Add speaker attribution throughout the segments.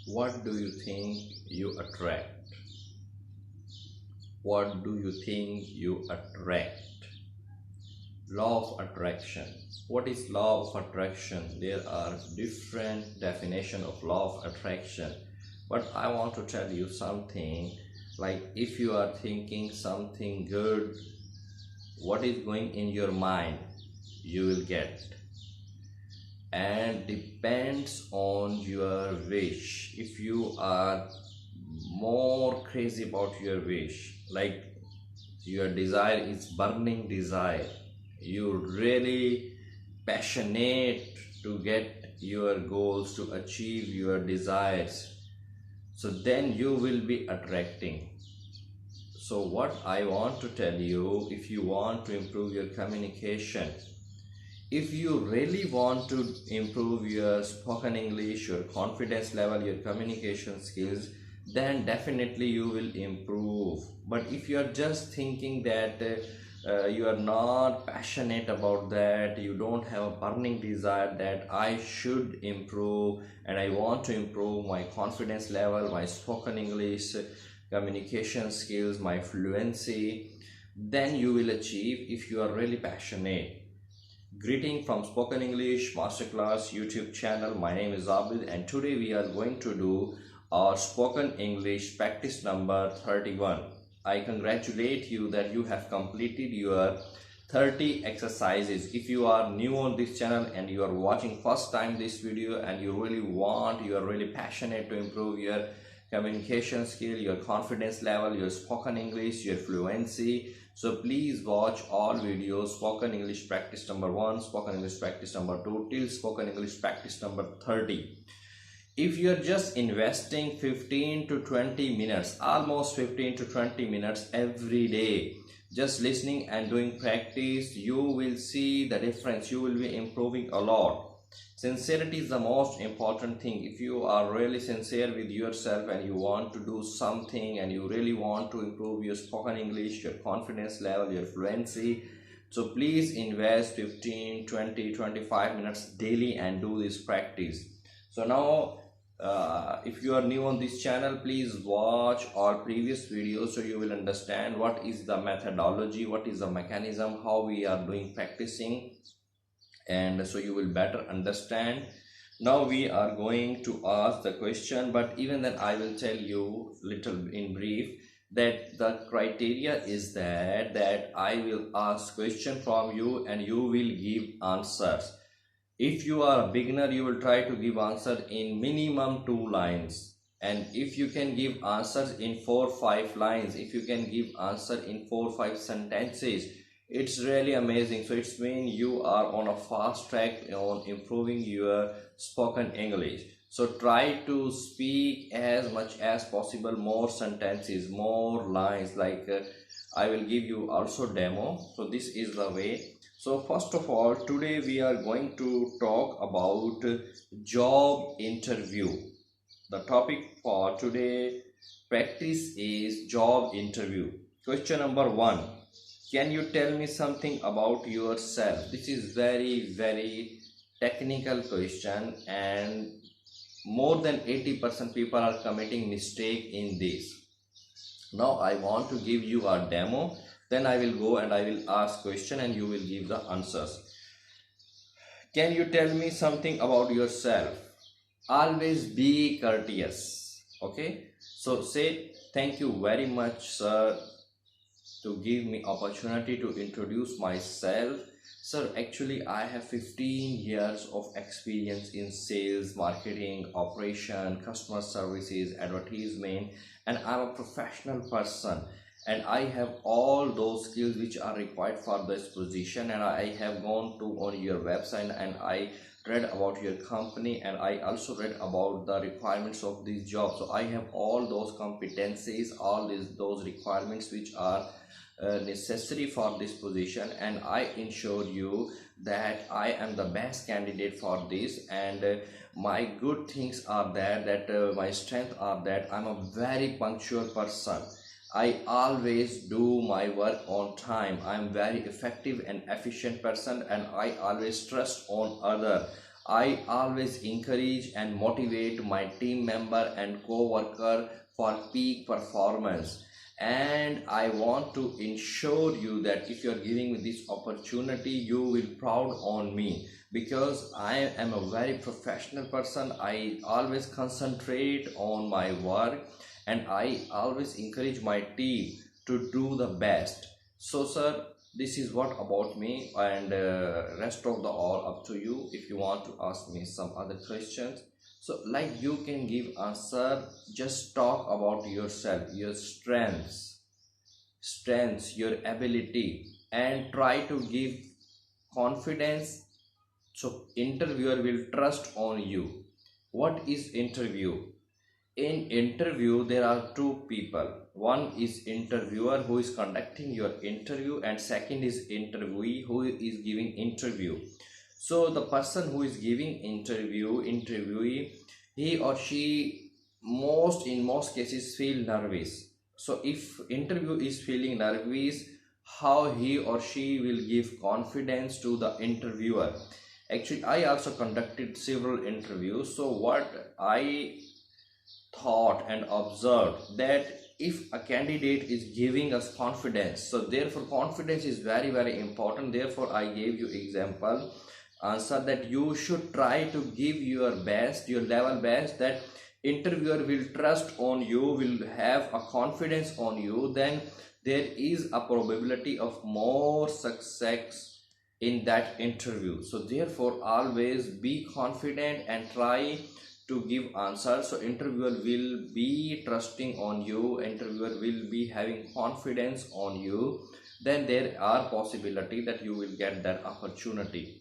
Speaker 1: What do you think you attract? What do you think you attract? Law of attraction. What is law of attraction? There are different definitions of law of attraction. But I want to tell you something, like if you are thinking something good, what is going in your mind, you will get. And depends on your wish. If you are more crazy about your wish, like your desire is burning desire, you really passionate to get your goals, to achieve your desires, so then you will be attracting. So what I want to tell you, if you want to improve your communication, if you really want to improve your spoken English, your confidence level, your communication skills, then definitely you will improve. But if you are just thinking that you are not passionate about that, you don't have a burning desire that I should improve and I want to improve my confidence level, my spoken English, communication skills, my fluency, then you will achieve if you are really passionate. Greeting from Spoken English Masterclass YouTube channel. My name is Abid and today we are going to do our Spoken English practice number 31. I congratulate you that you have completed your 30 exercises. If you are new on this channel and you are watching first time this video and you are really passionate to improve your communication skill, your confidence level, your spoken English, your fluency, so please watch all videos: spoken English practice number 1, spoken English practice number 2 till spoken English practice number 30. If you are just investing 15 to 20 minutes, almost 15 to 20 minutes every day, just listening and doing practice, you will see the difference. You will be improving a lot. Sincerity is the most important thing. If you are really sincere with yourself and you want to do something and you really want to improve your spoken English, your confidence level, your fluency, so please invest 15, 20, 25 minutes daily and do this practice. So now if you are new on this channel, please watch our previous videos so you will understand what is the methodology, what is the mechanism, how we are doing practicing, and so you will better understand. Now we are going to ask the question, but even then I will tell you little in brief that the criteria is that I will ask question from you and you will give answers. If you are a beginner, you will try to give answer in minimum 2 lines, and if you can give answers in 4-5 lines, if you can give answer in 4-5 sentences, it's really amazing. So it's mean you are on a fast track on improving your spoken English. So try to speak as much as possible, more sentences, more lines, like I will give you also demo. So this is the way. So first of all, today we are going to talk about job interview. The topic for today practice is job interview. Question number 1. Can you tell me something about yourself? This is very technical question and more than 80% people are committing mistake in this. Now I want to give you a demo, then I will go and I will ask question and you will give the answers. Can you tell me something about yourself? Always be courteous. Okay, so say thank you very much, sir, to give me opportunity to introduce myself. Sir, actually I have 15 years of experience in sales, marketing, operation, customer services, advertisement, and I'm a professional person and I have all those skills which are required for this position, and I have gone to on your website and I read about your company and I also read about the requirements of this job. So I have all those competencies, all those requirements which are necessary for this position, and I ensure you that I am the best candidate for this. And my good things are that my strength are that I'm a very punctual person. I always do my work on time. I'm very effective and efficient person, and I always trust on other. I always encourage and motivate my team member and co-worker for peak performance. And I want to ensure you that if you are giving me this opportunity, you will proud on me, because I am a very professional person. I always concentrate on my work, and I always encourage my team to do the best. So sir, this is what about me, and rest of the all up to you if you want to ask me some other questions. So like you can give answer, just talk about yourself, your strengths, your ability, and try to give confidence, so interviewer will trust on you. What is interview? In interview there are two people. One is interviewer who is conducting your interview, and second is interviewee who is giving interview. So the person who is giving interviewee, he or she in most cases feel nervous. So if interview is feeling nervous, how he or she will give confidence to the interviewer? Actually, I also conducted several interviews. So what I thought and observed, that if a candidate is giving us confidence, so therefore confidence is very important. Therefore I gave you example answer that you should try to give your best, your level best, that interviewer will trust on you, will have a confidence on you, then there is a probability of more success in that interview. So therefore always be confident and try to give answers. So interviewer will be trusting on you, interviewer will be having confidence on you, then there are possibility that you will get that opportunity.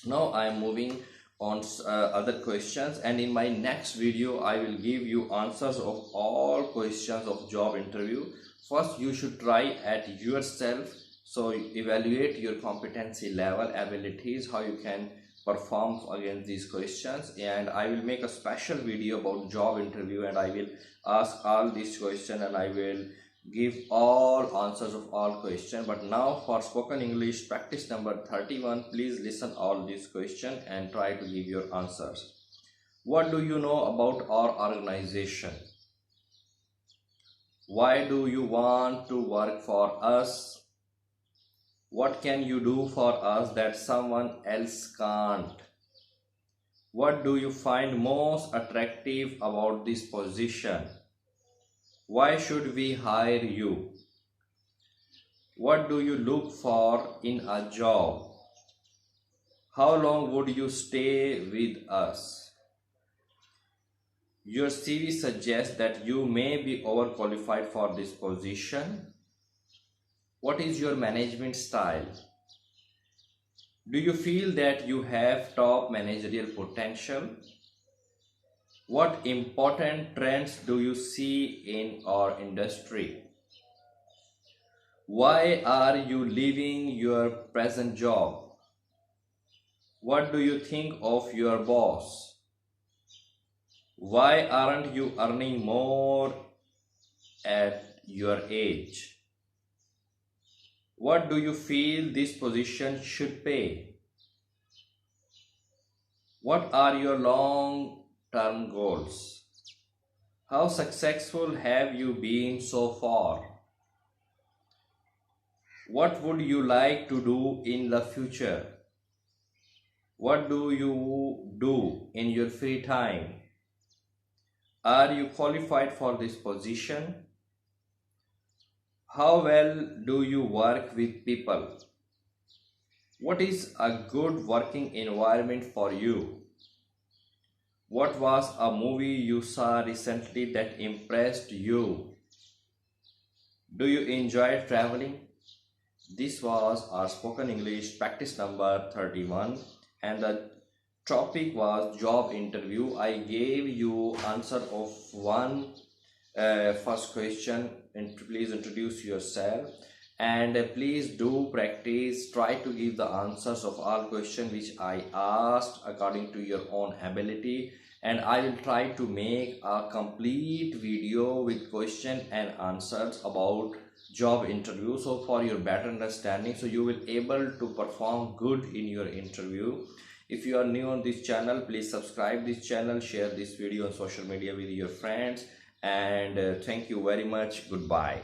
Speaker 1: Now I am moving on other questions, and in my next video I will give you answers of all questions of job interview. First you should try at yourself, so evaluate your competency level, abilities, how you can perform against these questions. And I will make a special video about job interview, and I will ask all these questions, and I will give all answers of all questions. But now for spoken English practice number 31, please listen all these questions and try to give your answers. What do you know about our organization? Why do you want to work for us? What can you do for us that someone else can't? What do you find most attractive about this position? Why should we hire you? What do you look for in a job? How long would you stay with us? Your CV suggests that you may be overqualified for this position. What is your management style? Do you feel that you have top managerial potential? What important trends do you see in our industry? Why are you leaving your present job? What do you think of your boss? Why aren't you earning more at your age? What do you feel this position should pay? What are your long-term goals? How successful have you been so far? What would you like to do in the future? What do you do in your free time? Are you qualified for this position? How well do you work with people? What is a good working environment for you? What was a movie you saw recently that impressed you? Do you enjoy traveling? This was our spoken English practice number 31, and the topic was job interview. I gave you answer of one first question, and please introduce yourself, and please do practice, try to give the answers of all questions which I asked according to your own ability, and I will try to make a complete video with question and answers about job interview, so for your better understanding, so you will able to perform good in your interview. If you are new on this channel, please subscribe this channel, share this video on social media with your friends, and thank you very much. Goodbye.